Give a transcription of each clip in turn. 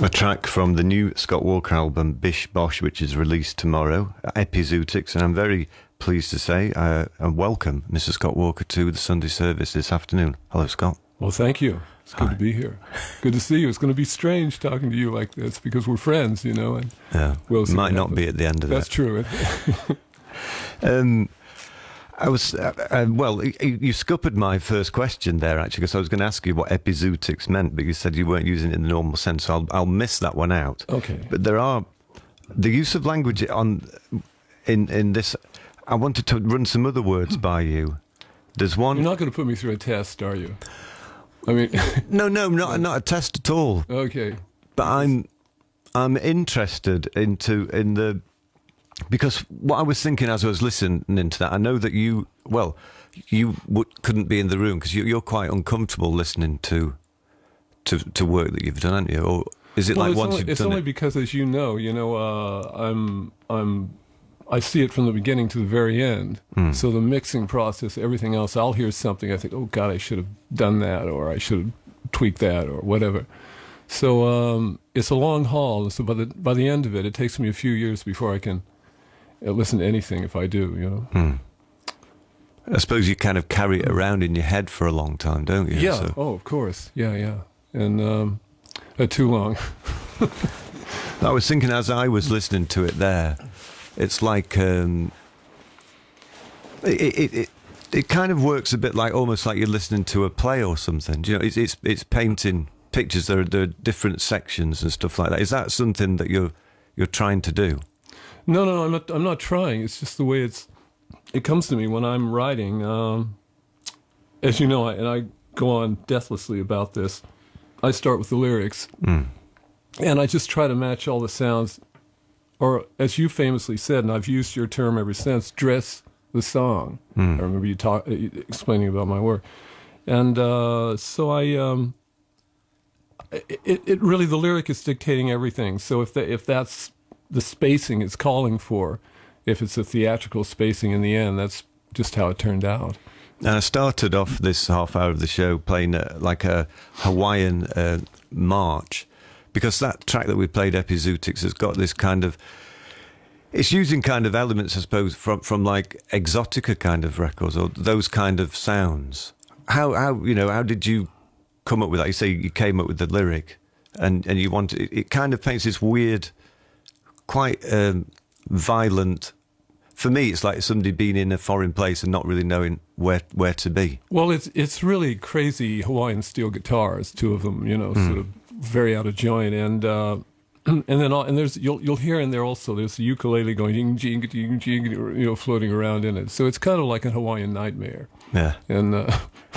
A track from the new Scott Walker album, Bish Bosch, which is released tomorrow, Epizootics, and I'm very pleased to say and welcome Mr. Scott Walker to the Sunday service this afternoon. Hello, Scott. Well, thank you. It's good to be here. Good to see you. It's going to be strange talking to you like this because we're friends, you know. And yeah, might not be at the end of That's true. I was, well, you scuppered my first question there, actually, because I was going to ask you what epizootics meant, but you said you weren't using it in the normal sense, so I'll miss that one out. Okay. But there are, the use of language in this, I wanted to run some other words by you. There's one... You're not going to put me through a test, are you? I mean... No, not a test at all. Okay. But I'm interested in the... Because what I was thinking as I was listening to that, I know that you couldn't be in the room because you're quite uncomfortable listening to work that you've done, aren't you? Or is it like once you've done it? It's only because, as you know, I see it from the beginning to the very end. Mm. So the mixing process, everything else, I'll hear something, I think, oh God, I should have done that, or I should have tweaked that, or whatever. So it's a long haul. So by the end of it, it takes me a few years before I can listen to anything, if I do, you know. Mm. I suppose you kind of carry it around in your head for a long time, don't you? Yeah. So. Oh, of course. Yeah. And too long. I was thinking as I was listening to it there, it's like it kind of works a bit like almost like you're listening to a play or something. Do you know, it's painting pictures. There are different sections and stuff like that. Is that something that you're trying to do? No, I'm not trying. It's just the way it comes to me when I'm writing. As you know, I go on deathlessly about this. I start with the lyrics, and I just try to match all the sounds, or as you famously said, and I've used your term ever since, dress the song. I remember you explaining about my work, and so it really, the lyric is dictating everything. So if that's the spacing it's calling for, if it's a theatrical spacing in the end, that's just how it turned out. And I started off this half hour of the show playing like a Hawaiian march, because that track that we played, Epizootics, has got this kind of, it's using kind of elements, I suppose, from like exotica kind of records or those kind of sounds. How did you come up with that? You say you came up with the lyric, and you wanted it kind of paints this weird, quite violent. For me, it's like somebody being in a foreign place and not really knowing where to be. Well, it's really crazy Hawaiian steel guitars, two of them, sort of very out of joint, and then there's you'll hear in there also there's the ukulele going jing jing jing jing, floating around in it. So it's kind of like a Hawaiian nightmare. Yeah, and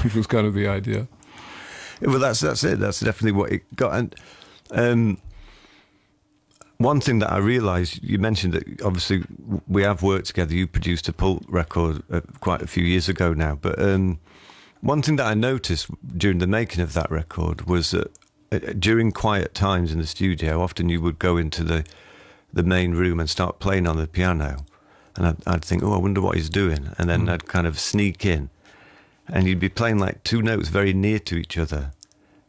which was kind of the idea. Well, that's it. That's definitely what it got. And one thing that I realised, you mentioned that obviously we have worked together. You produced a Pulp record quite a few years ago now. But one thing that I noticed during the making of that record was that during quiet times in the studio, often you would go into the main room and start playing on the piano. And I'd think, I wonder what he's doing. And then I'd kind of sneak in. And you'd be playing like two notes very near to each other,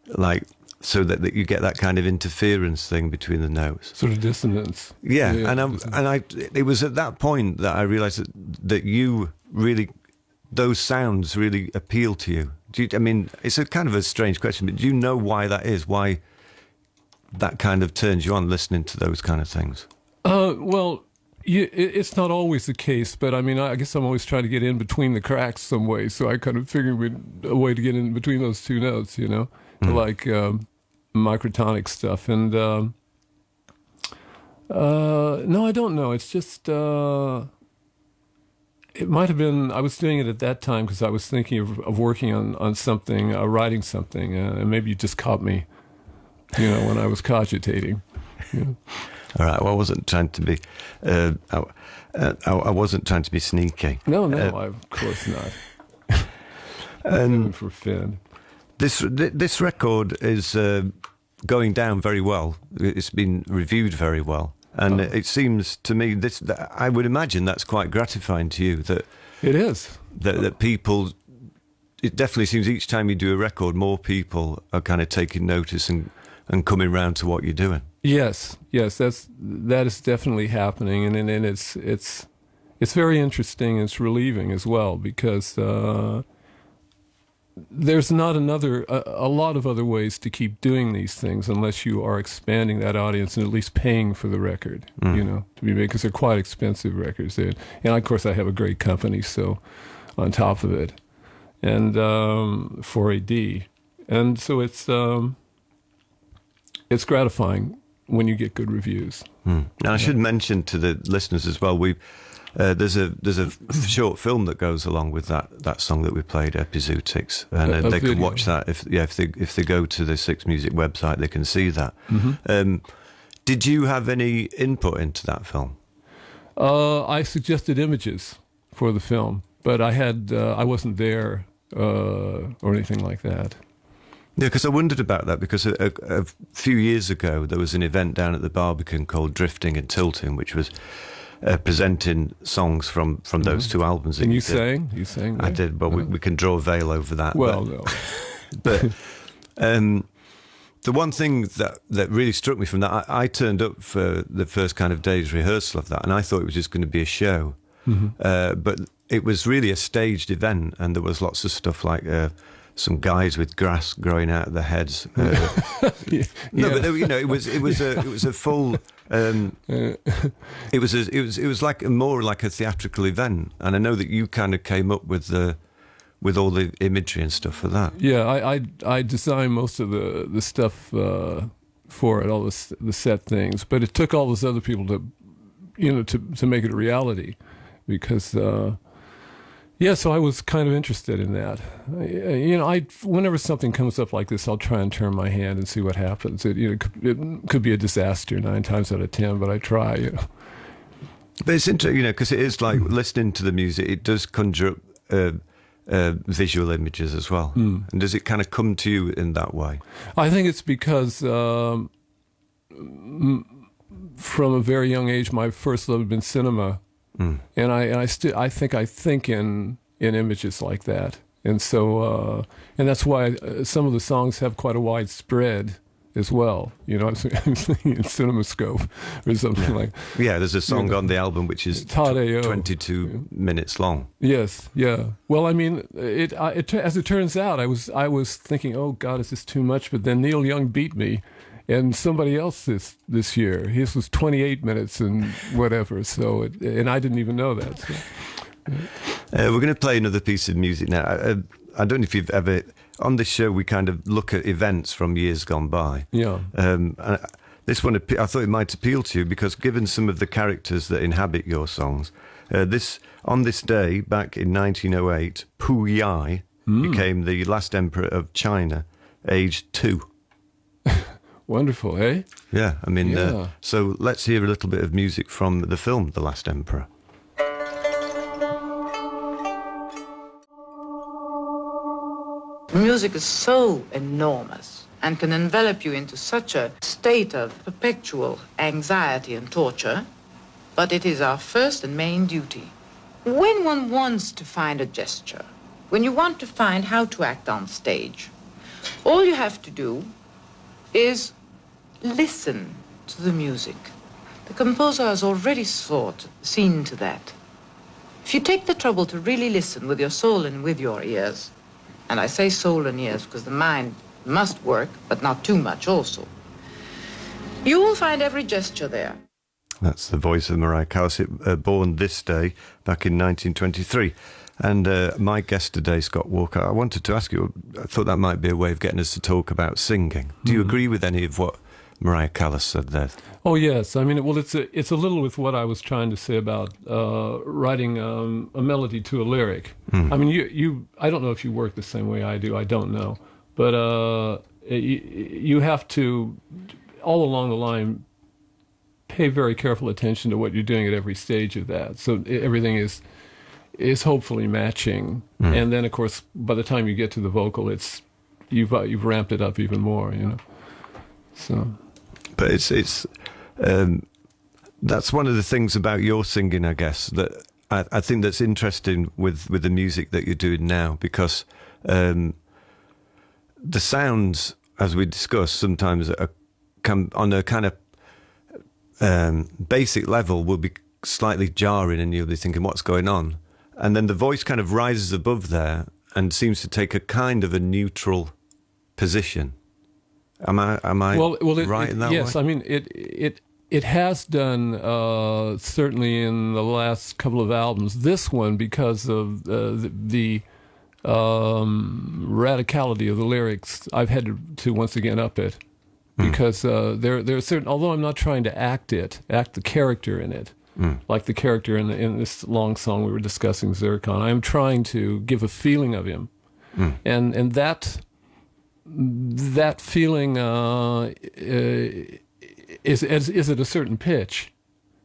like so that you get that kind of interference thing between the notes, sort of dissonance. Yeah. It was at that point that I realised that you really, those sounds really appeal to you. I mean, it's a kind of a strange question, but do you know why that is? Why that kind of turns you on listening to those kind of things? Well. It's not always the case, but I mean, I guess I'm always trying to get in between the cracks some way, so I kind of figured a way to get in between those two notes, like microtonic stuff. And no, I don't know. It's just, it might have been, I was doing it at that time because I was thinking of working on something, writing something, and maybe you just caught me, when I was cogitating. All right. Well, I wasn't trying to be. I wasn't trying to be sneaky. No, of course not. For Finn. This record is going down very well. It's been reviewed very well, and it seems to me I would imagine that's quite gratifying to you. That it is. That people. It definitely seems each time you do a record, more people are kind of taking notice and and coming round to what you're doing. Yes, that is definitely happening, and it's very interesting. It's relieving as well because there's not a lot of other ways to keep doing these things unless you are expanding that audience and at least paying for the record, to be made, because they're quite expensive records. And of course, I have a great company, so on top of it, and 4AD, and so it's gratifying when you get good reviews. Now, I should mention to the listeners as well, there's a short film that goes along with that song that we played, Epizootics, and they can watch that if they go to the Six Music website, they can see that. Did you have any input into that film? I suggested images for the film, but I wasn't there or anything like that. Yeah, because I wondered about that, because a few years ago there was an event down at the Barbican called Drifting and Tilting, which was presenting songs from those two albums. And you sang? You sang there? I did, but we can draw a veil over that. Well, no. But the one thing that really struck me from that, I turned up for the first kind of day's rehearsal of that, and I thought it was just going to be a show. But it was really a staged event, and there was lots of stuff like some guys with grass growing out of their heads. No, but it was a full. It was like more like a theatrical event, and I know that you kind of came up with all the imagery and stuff for that. Yeah, I designed most of the stuff for it, all the set things, but it took all those other people to make it a reality, because. So I was kind of interested in that. Whenever something comes up like this, I'll try and turn my hand and see what happens. It could be a disaster 9 times out of 10, but I try. But it's interesting, because it is like listening to the music. It does conjure up visual images as well. And does it kind of come to you in that way? I think it's because from a very young age, my first love had been cinema. And I think in images like that, and so and that's why some of the songs have quite a wide spread as well. I'm thinking in CinemaScope or something like. Yeah, there's a song on the album which is 22 minutes long. Yes, yeah. Well, I mean, as it turns out, I was thinking, oh God, is this too much? But then Neil Young beat me. And somebody else this year, his was 28 minutes and whatever. So, and I didn't even know that. So. We're going to play another piece of music now. I don't know if you've ever, on this show, we kind of look at events from years gone by. Yeah. This one, I thought it might appeal to you, because given some of the characters that inhabit your songs, on this day back in 1908, Pu Yi became the last emperor of China, aged 2. Wonderful, eh? Yeah, I mean, so let's hear a little bit of music from the film The Last Emperor. Music is so enormous and can envelop you into such a state of perpetual anxiety and torture, but it is our first and main duty. When one wants to find a gesture, when you want to find how to act on stage, all you have to do is listen to the music. The composer has already seen to that. If you take the trouble to really listen with your soul and with your ears, and I say soul and ears because the mind must work, but not too much also, you will find every gesture there. That's the voice of Mariah Callas, born this day back in 1923. And my guest today, Scott Walker, I wanted to ask you, I thought that might be a way of getting us to talk about singing. Do you agree with any of what Mariah Callas said there? Oh, yes. I mean, well, it's a little with what I was trying to say about writing a melody to a lyric. I mean, you I don't know if you work the same way I do. I don't know. But you have to, all along the line, pay very careful attention to what you're doing at every stage of that. So everything is hopefully matching. And then, of course, by the time you get to the vocal, you've ramped it up even more, So... But it's that's one of the things about your singing, I guess, that I think that's interesting with the music that you're doing now, because the sounds, as we discussed, sometimes are on a kind of basic level will be slightly jarring, and you'll be thinking, what's going on? And then the voice kind of rises above there and seems to take a kind of a neutral position. Am I right in that way? Yes, I mean it has done certainly in the last couple of albums. This one, because of the radicality of the lyrics, I've had to once again up it, because there are certain. Although I'm not trying to act the character in it, like the character in this long song we were discussing, Zircon. I'm trying to give a feeling of him, and that feeling is at a certain pitch.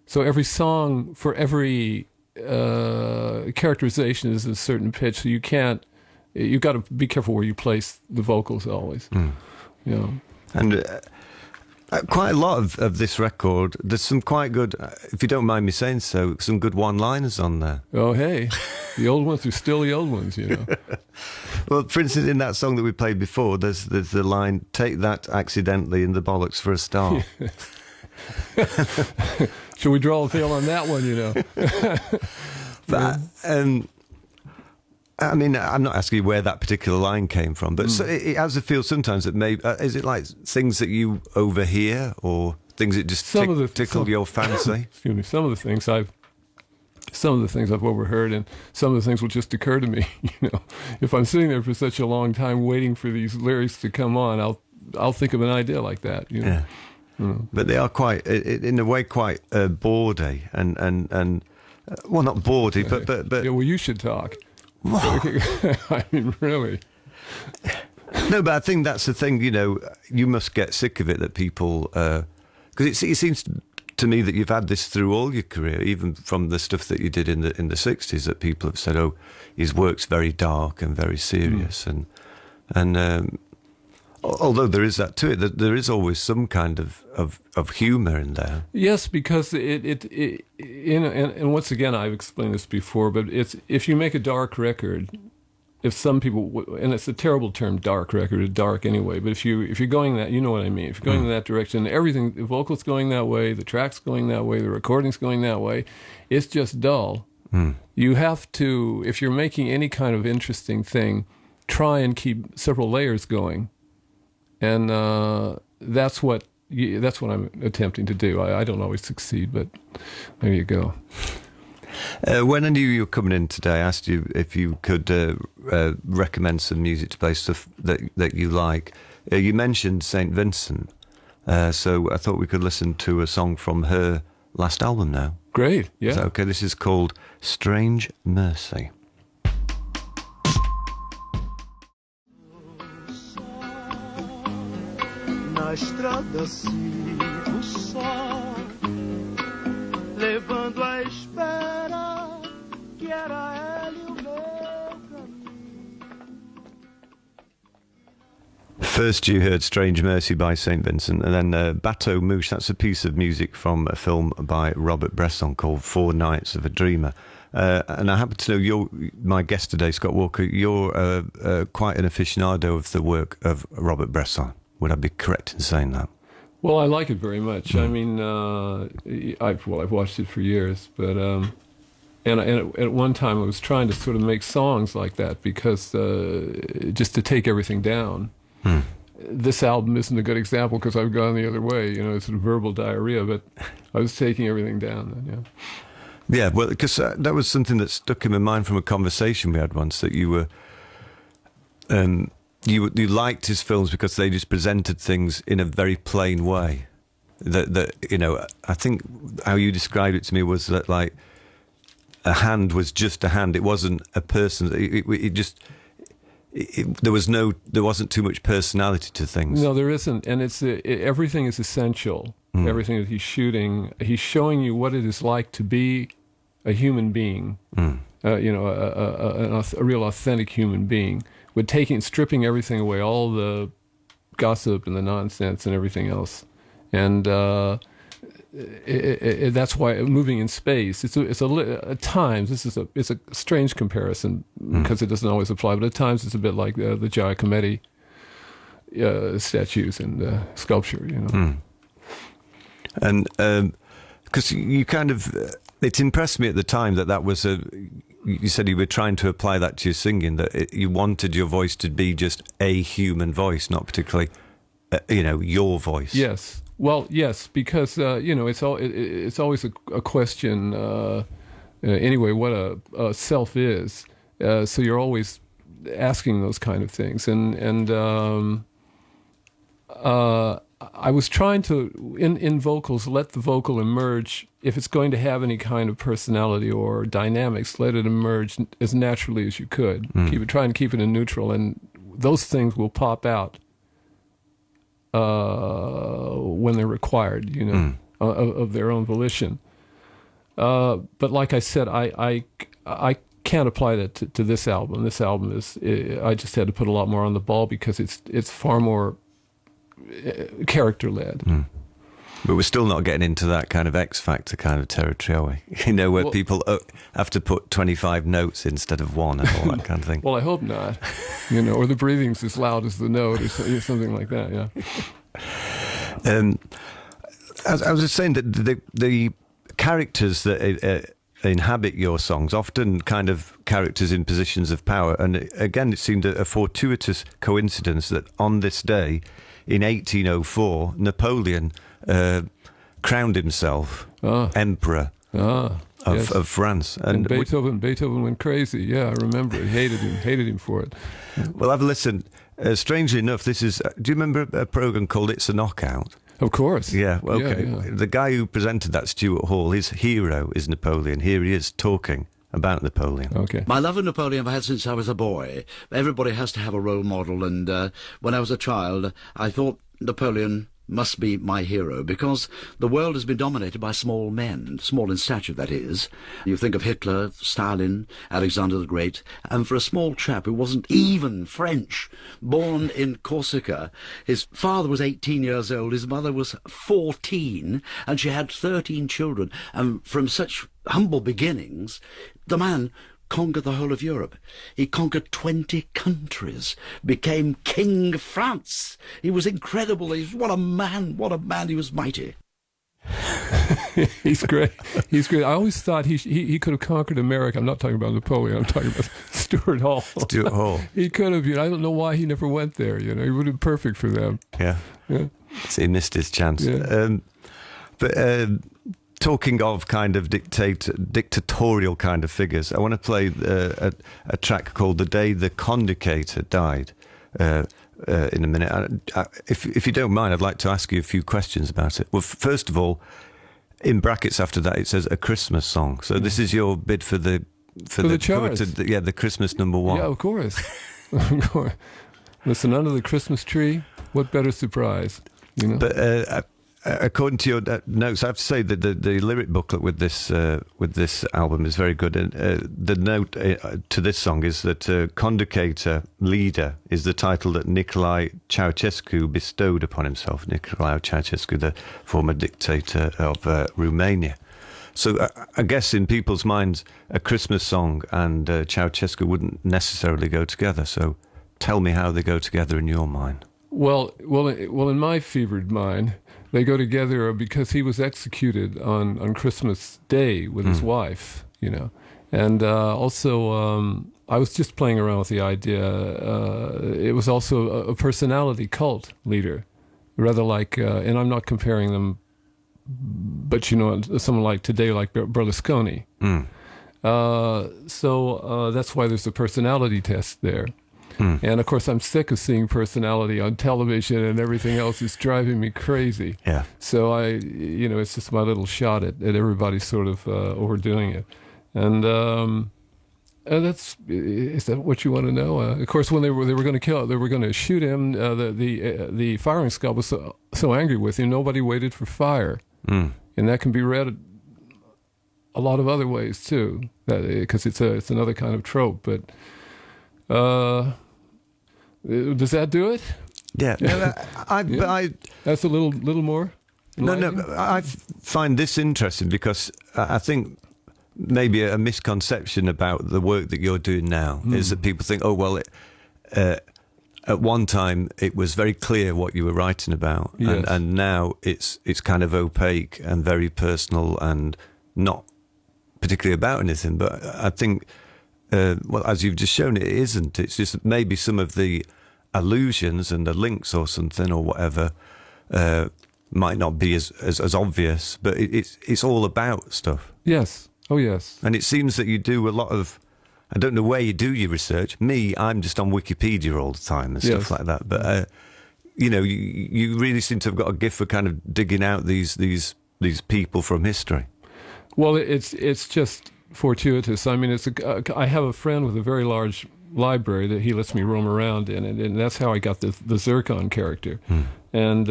So every song for every characterization is a certain pitch. So you've got to be careful where you place the vocals always. You know. And quite a lot of this record, there's some quite good, if you don't mind me saying so, some good one-liners on there. Oh, hey, the old ones are still the old ones, you know. Well, for instance, in that song that we played before, there's the line, "Take that accidentally in the bollocks for a star." Should we draw a tail on that one, you know? But, I mean, I'm not asking you where that particular line came from, but so it has a feel sometimes that maybe, is it like things that you overhear or things that just tickle your fancy? Excuse me. Some of the things I've overheard, and some of the things will just occur to me. You know, if I'm sitting there for such a long time waiting for these lyrics to come on, I'll think of an idea like that. You know? Yeah. But they are quite, in a way, quite bawdy and well, not bawdy, but yeah. Well, you should talk. I mean, really. No, but I think that's the thing. You know, you must get sick of it that people, because it seems to me that you've had this through all your career, even from the stuff that you did in the 60s, that people have said, "Oh, his work's very dark and very serious," and although there is that to it, that there is always some kind of humour in there. Yes, because and once again, I've explained this before, but it's, if you make a dark record, if some people, and it's a terrible term, dark record, it's dark anyway, but if you're going that, you know what I mean, if you're going in that direction, everything, the vocals going that way, the tracks going that way, the recordings going that way, it's just dull. You have to, if you're making any kind of interesting thing, try and keep several layers going. And that's what I'm attempting to do. I don't always succeed, but there you go. When I knew you were coming in today, I asked you if you could recommend some music to play, stuff that you like. You mentioned St. Vincent, so I thought we could listen to a song from her last album now. Great, yeah. Is that okay? This is called Strange Mercy. Na estrada sigo só, levando a espera que era ele o meu caminho. First you heard Strange Mercy by St. Vincent, and then Bateau Mouche, that's a piece of music from a film by Robert Bresson called Four Nights of a Dreamer. And I happen to know my guest today, Scott Walker, you're quite an aficionado of the work of Robert Bresson. Would I be correct in saying that? Well, I like it very much. I mean, I've watched it for years, but and at one time I was trying to sort of make songs like that, because just to take everything down. This album isn't a good example because I've gone the other way. You know, it's sort of verbal diarrhea, but I was taking everything down then. Yeah. Yeah, well, because that was something that stuck in my mind from a conversation we had once, that you were. You liked his films because they just presented things in a very plain way. That you know, I think how you described it to me was that, like, a hand was just a hand. It wasn't a person. There wasn't too much personality to things. No, there isn't, and everything is essential. Everything that he's shooting, he's showing you what it is like to be a human being. You know, a real authentic human being. With stripping everything away, all the gossip and the nonsense and everything else, and that's why moving in space. At times it's a strange comparison because it doesn't always apply, but at times it's a bit like the Giacometti statues and sculpture. You know. And because you kind of, it impressed me at the time that was you said you were trying to apply that to your singing, that you wanted your voice to be just a human voice, not particularly, your voice. Yes. Well, yes, because it's always a question. Anyway, what a self is. So you're always asking those kind of things, and I was trying to in vocals let the vocal emerge. If it's going to have any kind of personality or dynamics, let it emerge as naturally as you could. Try and keep it in neutral, and those things will pop out when they're required, of their own volition. But like I said, I can't apply that to this album. This album I just had to put a lot more on the ball because it's far more character-led. But we're still not getting into that kind of X Factor kind of territory, are we? Where people have to put 25 notes instead of one and all that kind of thing. Well, I hope not. Or the breathing's as loud as the note or something like that, yeah. As I was just saying, that the characters that inhabit your songs, often kind of characters in positions of power. And again, it seemed a fortuitous coincidence that on this day, in 1804, Napoleon crowned himself emperor of France. And Beethoven went crazy. Yeah, I remember it. Hated him for it. Well, I've listened. Strangely enough, this is... do you remember a program called It's a Knockout? Of course. Yeah, okay. Yeah. The guy who presented that, Stuart Hall, his hero is Napoleon. Here he is talking about Napoleon. Okay. My love of Napoleon I've had since I was a boy. Everybody has to have a role model, and when I was a child, I thought Napoleon must be my hero, because the world has been dominated by small men, small in stature, that is. You think of Hitler, Stalin, Alexander the Great, and for a small chap who wasn't even French, born in Corsica, his father was 18 years old, his mother was 14, and she had 13 children, and from such humble beginnings, the man conquered the whole of Europe. He conquered 20 countries, became King of France. He was incredible. What a man, he was mighty. He's great. I always thought he could have conquered America. I'm not talking about Napoleon. I'm talking about Stuart Hall. Stuart Hall. He could have. I don't know why he never went there. He would have been perfect for them. Yeah. So he missed his chance. Yeah. Talking of kind of dictatorial kind of figures, I want to play a track called "The Day the Conducator Died." In a minute, if you don't mind, I'd like to ask you a few questions about it. Well, first of all, in brackets after that, it says "A Christmas Song." So this is your bid for the charts. The Christmas number one. Yeah, of course. Of course. Listen, under the Christmas tree, what better surprise? But according to your notes, I have to say that the lyric booklet with this album is very good. And the note to this song is that Conducator Leader is the title that Nicolae Ceausescu bestowed upon himself. Nicolae Ceausescu, the former dictator of Romania. So I guess in people's minds, a Christmas song and Ceausescu wouldn't necessarily go together. So tell me how they go together in your mind. Well, in my fevered mind, they go together because he was executed on Christmas Day with his wife, And also, I was just playing around with the idea. It was also a personality cult leader, rather like, and I'm not comparing them, but someone like today, like Berlusconi. So that's why there's a personality test there. And of course, I'm sick of seeing personality on television, and everything else is driving me crazy. Yeah. So it's just my little shot at everybody sort of overdoing it. And is that what you want to know? Of course, when they were going to shoot him, the firing squad was so angry with him, nobody waited for fire, and that can be read a lot of other ways too, because it's another kind of trope, but. Does that do it? Yeah. That's a little more. No. I find this interesting because I think maybe a misconception about the work that you're doing now is that people think, oh well, at one time it was very clear what you were writing about, Yes. and now it's kind of opaque and very personal and not particularly about anything. But I think, well, as you've just shown, it isn't. It's just maybe some of the allusions and the links or something or whatever might not be as obvious, but it's all about stuff. Yes. Oh, yes. And it seems that you do a lot of, I don't know where you do your research. Me, I'm just on Wikipedia all the time and stuff Yes. like that. But, you know, you really seem to have got a gift for kind of digging out these people from history. Well, it's just fortuitous. I mean, I have a friend with a very large library that he lets me roam around in, and that's how I got the Zircon character. And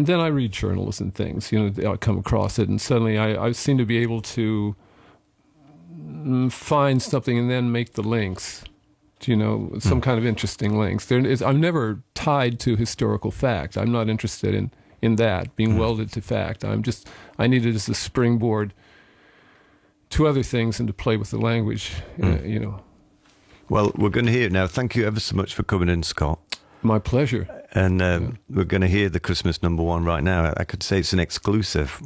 then I read journals and things, you know, I'll come across it, and suddenly I seem to be able to find something and then make the links, you know, some kind of interesting links. I'm never tied to historical fact. I'm not interested in that, being welded to fact. I need it as a springboard to other things and to play with the language, you know. Well, we're going to hear it now. Thank you ever so much for coming in, Scott. My pleasure. And we're going to hear the Christmas #1 right now. I could say it's an exclusive.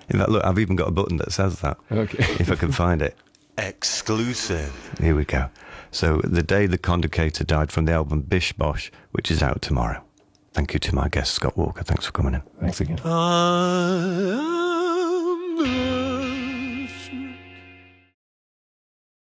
In fact, look, I've even got a button that says that. Okay. If I can find it. Exclusive. Here we go. So, The Day the Conducator Died, from the album Bish Bosch, which is out tomorrow. Thank you to my guest, Scott Walker. Thanks for coming in. Thanks again.